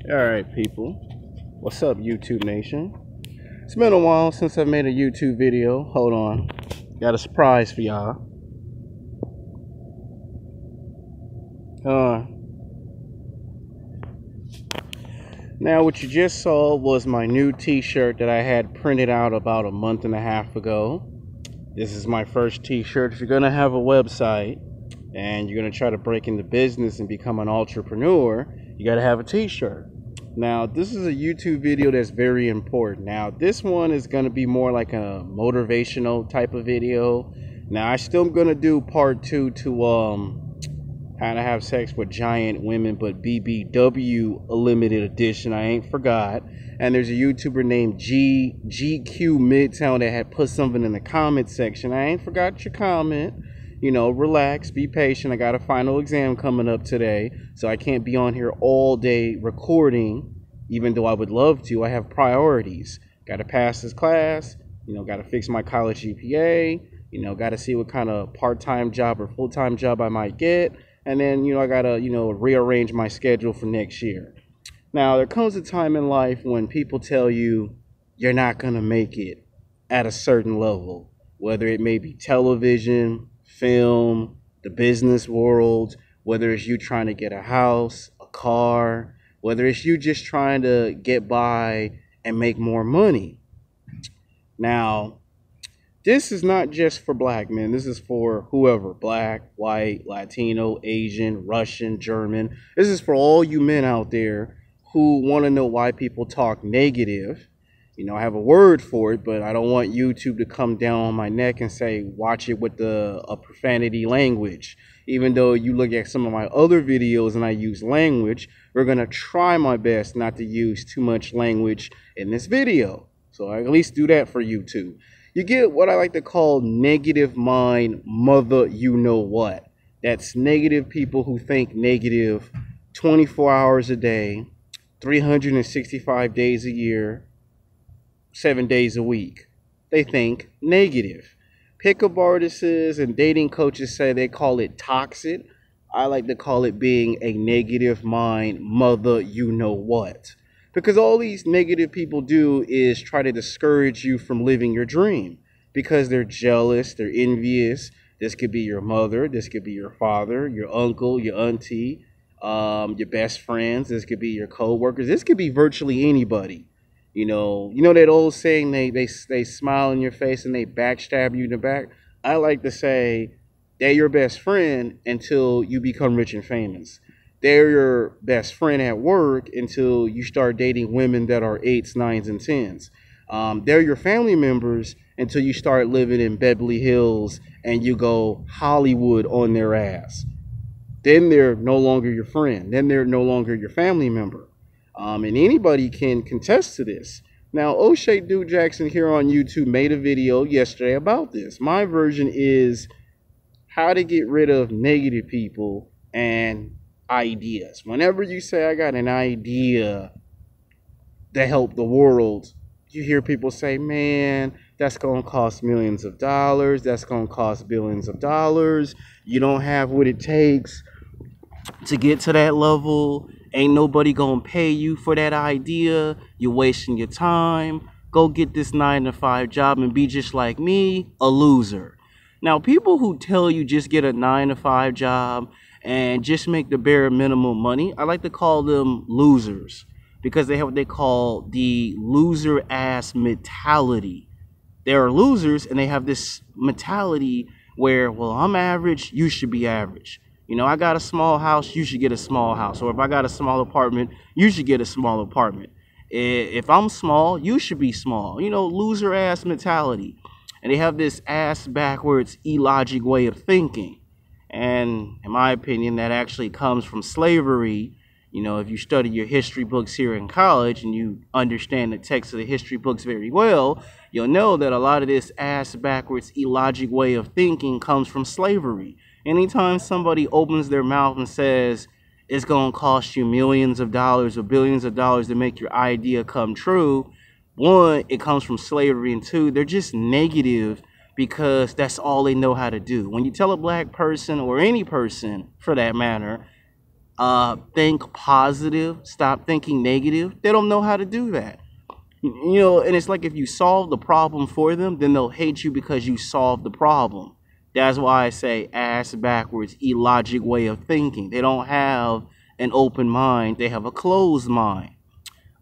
Alright, people. What's up, YouTube Nation? It's been a while since I've made a YouTube video. Hold on. Got a surprise for y'all. Now, what you just saw was my new t-shirt that I had printed out about a month and a half ago. This is my first t-shirt. If you're going to have a website and you're going to try to break into business and become an entrepreneur, you got to have a t-shirt. Now, this is a YouTube video that's very important. Now, this one is going to be more like a motivational type of video. Now, I still going to do part 2 to how to have sex with giant women, but BBW a limited edition. I ain't forgot. And there's a YouTuber named GQ Midtown that had put something in the comment section. I ain't forgot your comment. You know, relax, be patient. I got a final exam coming up today, so I can't be on here all day recording, even though I would love to. I have priorities. Got to pass this class, you know, got to fix my college GPA, you know, got to see what kind of part-time job or full-time job I might get. And then, you know, I got to, you know, rearrange my schedule for next year. Now, there comes a time in life when people tell you you're not going to make it at a certain level, whether it may be television, film, the business world, whether it's you trying to get a house, a car, whether it's you just trying to get by and make more money. Now, this is not just for black men. This is for whoever, black, white, Latino, Asian, Russian, German. This is for all you men out there who want to know why people talk negative. You know, I have a word for it, but I don't want YouTube to come down on my neck and say, watch it with a profanity language. Even though you look at some of my other videos and I use language, we're going to try my best not to use too much language in this video. So I at least do that for YouTube. You get what I like to call negative mind, mother you know what. That's negative people who think negative 24 hours a day, 365 days a year, 7 days a week. They think negative. Pickup artists and dating coaches say they call it toxic. I like to call it being a negative mind, mother you know what. Because all these negative people do is try to discourage you from living your dream. Because they're jealous, they're envious. This could be your mother, this could be your father, your uncle, your auntie, your best friends. This could be your co-workers. This could be virtually anybody. You know that old saying, they smile in your face and they backstab you in the back? I like to say they're your best friend until you become rich and famous. They're your best friend at work until you start dating women that are 8s, 9s, and 10s. They're your family members until you start living in Beverly Hills and you go Hollywood on their ass. Then they're no longer your friend. Then they're no longer your family member. And anybody can contest to this. Now, O'Shea Dude Jackson here on YouTube made a video yesterday about this. My version is how to get rid of negative people and ideas. Whenever you say, I got an idea to help the world, you hear people say, man, that's going to cost millions of dollars. That's going to cost billions of dollars. You don't have what it takes to get to that level. Ain't nobody gonna pay you for that idea. You're wasting your time. Go get this 9-to-5 job and be just like me, a loser. Now, people who tell you just get a 9-to-5 job and just make the bare minimum money, I like to call them losers because they have what they call the loser ass mentality. They are losers and they have this mentality where, well, I'm average, you should be average. You know, I got a small house, you should get a small house. Or if I got a small apartment, you should get a small apartment. If I'm small, you should be small. You know, loser ass mentality. And they have this ass backwards, illogic way of thinking. And in my opinion, that actually comes from slavery. You know, if you study your history books here in college and you understand the text of the history books very well, you'll know that a lot of this ass backwards, illogic way of thinking comes from slavery. Anytime somebody opens their mouth and says it's going to cost you millions of dollars or billions of dollars to make your idea come true, one, it comes from slavery, and two, they're just negative because that's all they know how to do. When you tell a black person or any person for that matter, think positive, stop thinking negative. They don't know how to do that. You know, and it's like if you solve the problem for them, then they'll hate you because you solved the problem. That's why I say ass backwards, illogic way of thinking. They don't have an open mind. They have a closed mind.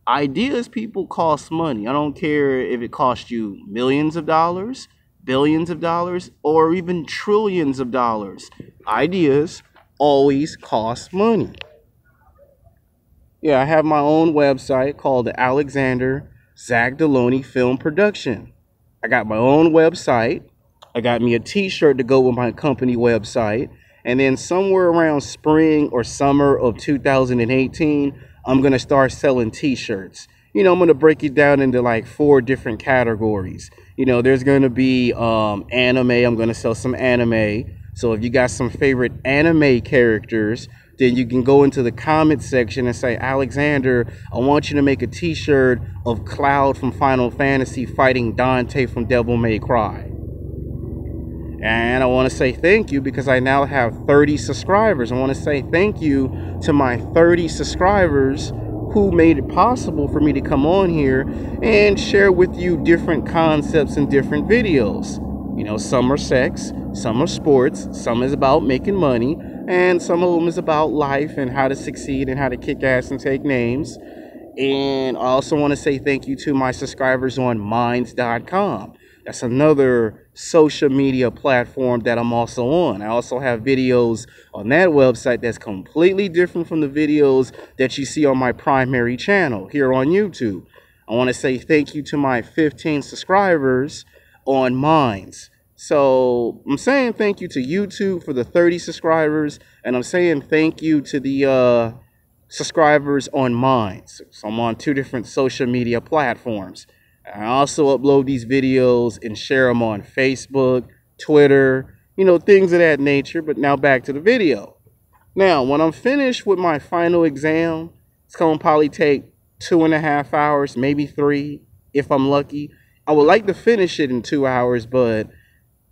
Ideas, people, cost money. I don't care if it costs you millions of dollars, billions of dollars, or even trillions of dollars. Ideas always cost money. Yeah, I have my own website called the Alexander Zach Deloney Film Production. I got my own website. I got me a t-shirt to go with my company website. And then somewhere around spring or summer of 2018, I'm going to start selling t-shirts. You know, I'm going to break it down into like 4 different categories. You know, there's going to be anime. I'm going to sell some anime. So if you got some favorite anime characters, then you can go into the comment section and say, Alexander, I want you to make a t-shirt of Cloud from Final Fantasy fighting Dante from Devil May Cry. And I want to say thank you because I now have 30 subscribers. I want to say thank you to my 30 subscribers who made it possible for me to come on here and share with you different concepts and different videos. You know, some are sex, some are sports, some is about making money, and some of them is about life and how to succeed and how to kick ass and take names. And I also want to say thank you to my subscribers on Minds.com. That's another social media platform that I'm also on. I also have videos on that website that's completely different from the videos that you see on my primary channel here on YouTube. I want to say thank you to my 15 subscribers on Minds. So I'm saying thank you to YouTube for the 30 subscribers, and I'm saying thank you to the subscribers on Minds. So I'm on 2 different social media platforms. I also upload these videos and share them on Facebook, Twitter, you know, things of that nature. But now back to the video. Now, when I'm finished with my final exam, it's going to probably take 2.5 hours, maybe 3, if I'm lucky. I would like to finish it in 2 hours, but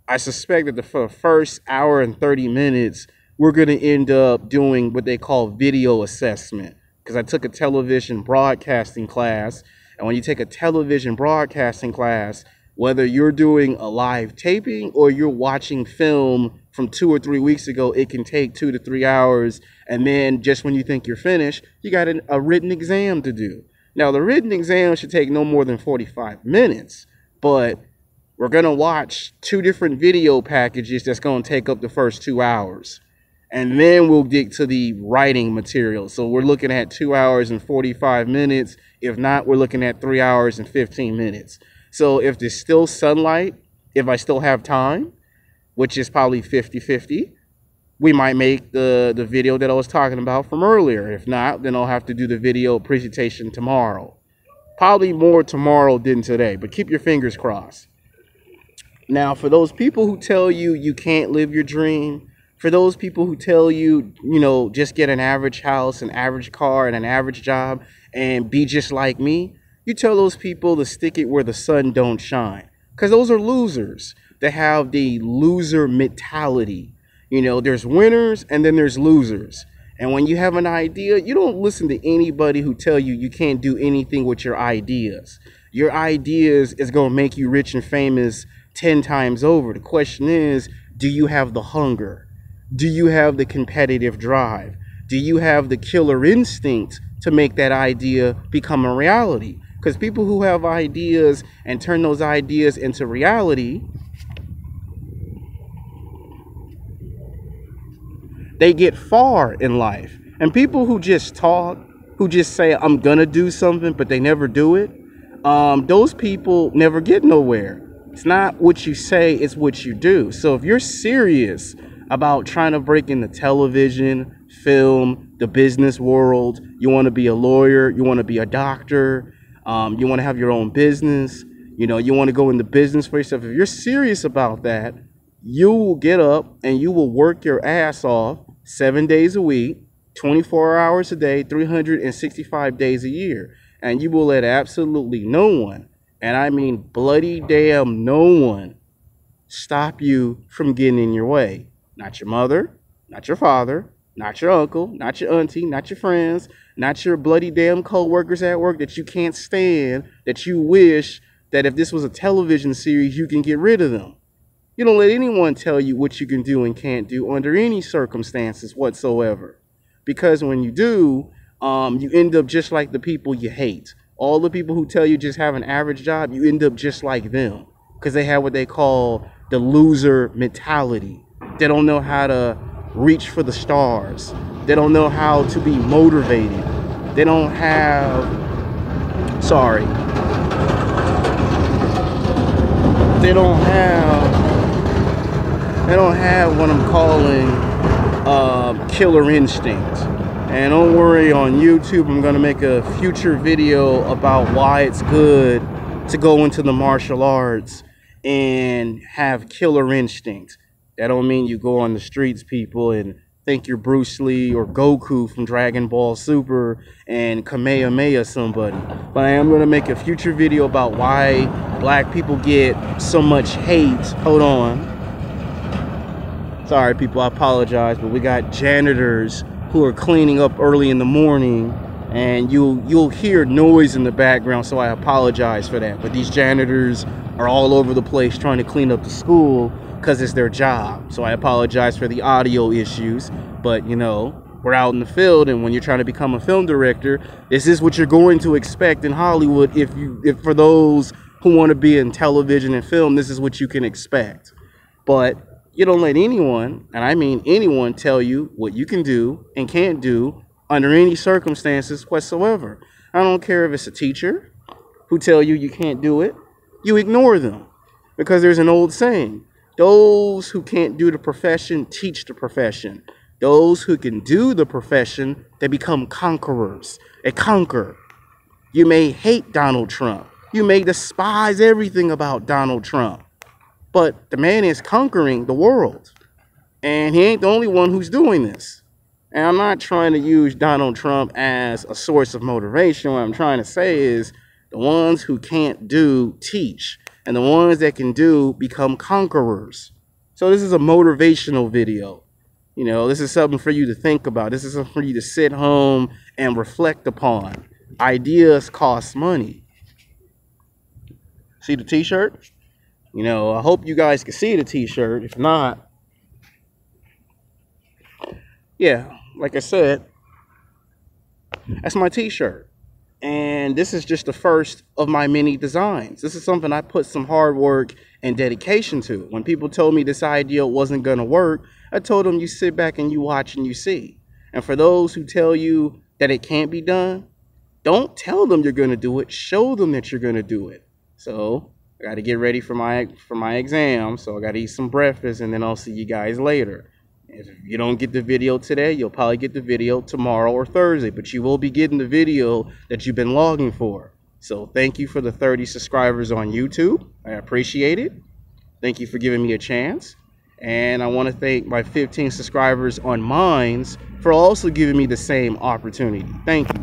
I suspect that for the first hour and 30 minutes, we're going to end up doing what they call video assessment. Because I took a television broadcasting class. And when you take a television broadcasting class, whether you're doing a live taping or you're watching film from 2 or 3 weeks ago, it can take 2 to 3 hours. And then just when you think you're finished, you got a written exam to do. Now, the written exam should take no more than 45 minutes, but we're going to watch 2 different video packages that's going to take up the first 2 hours. And then we'll get to the writing material. So we're looking at 2 hours and 45 minutes. If not, we're looking at 3 hours and 15 minutes. So if there's still sunlight, if I still have time, which is probably 50-50, we might make the video that I was talking about from earlier. If not, then I'll have to do the video presentation tomorrow. Probably more tomorrow than today, but keep your fingers crossed. Now, for those people who tell you you can't live your dream, for those people who tell you, you know, just get an average house, an average car, and an average job, and be just like me, you tell those people to stick it where the sun don't shine. Because those are losers. They have the loser mentality. You know, there's winners and then there's losers. And when you have an idea, you don't listen to anybody who tell you you can't do anything with your ideas. Your ideas is going to make you rich and famous 10 times over. The question is, do you have the hunger? Do you have the competitive drive? Do you have the killer instinct to make that idea become a reality? Because people who have ideas and turn those ideas into reality, they get far in life. And people who just talk, who just say, I'm gonna do something, but they never do it, those people never get nowhere. It's not what you say, it's what you do. So if you're serious about trying to break into television, film, the business world, you want to be a lawyer, you want to be a doctor, you want to have your own business, you know, you want to go into business for yourself. If you're serious about that, you will get up and you will work your ass off 7 days a week, 24 hours a day, 365 days a year. And you will let absolutely no one, and I mean bloody damn no one, stop you from getting in your way. Not your mother, not your father, Not your uncle, not your auntie, not your friends, not your bloody damn co-workers at work that you can't stand, that you wish that if this was a television series, you can get rid of them. You don't let anyone tell you what you can do and can't do under any circumstances whatsoever. Because when you do, you end up just like the people you hate. All the people who tell you just have an average job, you end up just like them. Because they have what they call the loser mentality. They don't know how to reach for the stars. They don't know how to be motivated. They don't have, they don't have what I'm calling killer instinct. And don't worry, on YouTube I'm gonna make a future video about why it's good to go into the martial arts and have killer instinct. That don't mean you go on the streets, people, and think you're Bruce Lee or Goku from Dragon Ball Super and Kamehameha somebody. But I am going to make a future video about why black people get so much hate. Hold on. Sorry, people, I apologize, but we got janitors who are cleaning up early in the morning, and you'll hear noise in the background, so I apologize for that. But these janitors are all over the place trying to clean up the school, because it's their job. So I apologize for the audio issues, but you know, we're out in the field, and when you're trying to become a film director, this is what you're going to expect in Hollywood. If for those who want to be in television and film, this is what you can expect. But you don't let anyone, and I mean anyone, tell you what you can do and can't do under any circumstances whatsoever. I don't care if it's a teacher who tell you you can't do it. You ignore them, because there's an old saying: those who can't do the profession teach the profession. Those who can do the profession, they become conquerors. They conquer. You may hate Donald Trump. You may despise everything about Donald Trump. But the man is conquering the world. And he ain't the only one who's doing this. And I'm not trying to use Donald Trump as a source of motivation. What I'm trying to say is the ones who can't do teach. And the ones that can do become conquerors. So this is a motivational video. You know, this is something for you to think about. This is something for you to sit home and reflect upon. Ideas cost money. See the t-shirt? You know, I hope you guys can see the t-shirt. If not, yeah, like I said, that's my t-shirt. And this is just the first of my many designs. This is something I put some hard work and dedication to. When people told me this idea wasn't going to work, I told them, you sit back and you watch and you see. And for those who tell you that it can't be done, don't tell them you're going to do it. Show them that you're going to do it. So I got to get ready for my exam. So I got to eat some breakfast, and then I'll see you guys later. If you don't get the video today, you'll probably get the video tomorrow or Thursday, but you will be getting the video that you've been logging for. So thank you for the 30 subscribers on YouTube. I appreciate it. Thank you for giving me a chance. And I want to thank my 15 subscribers on Minds for also giving me the same opportunity. Thank you.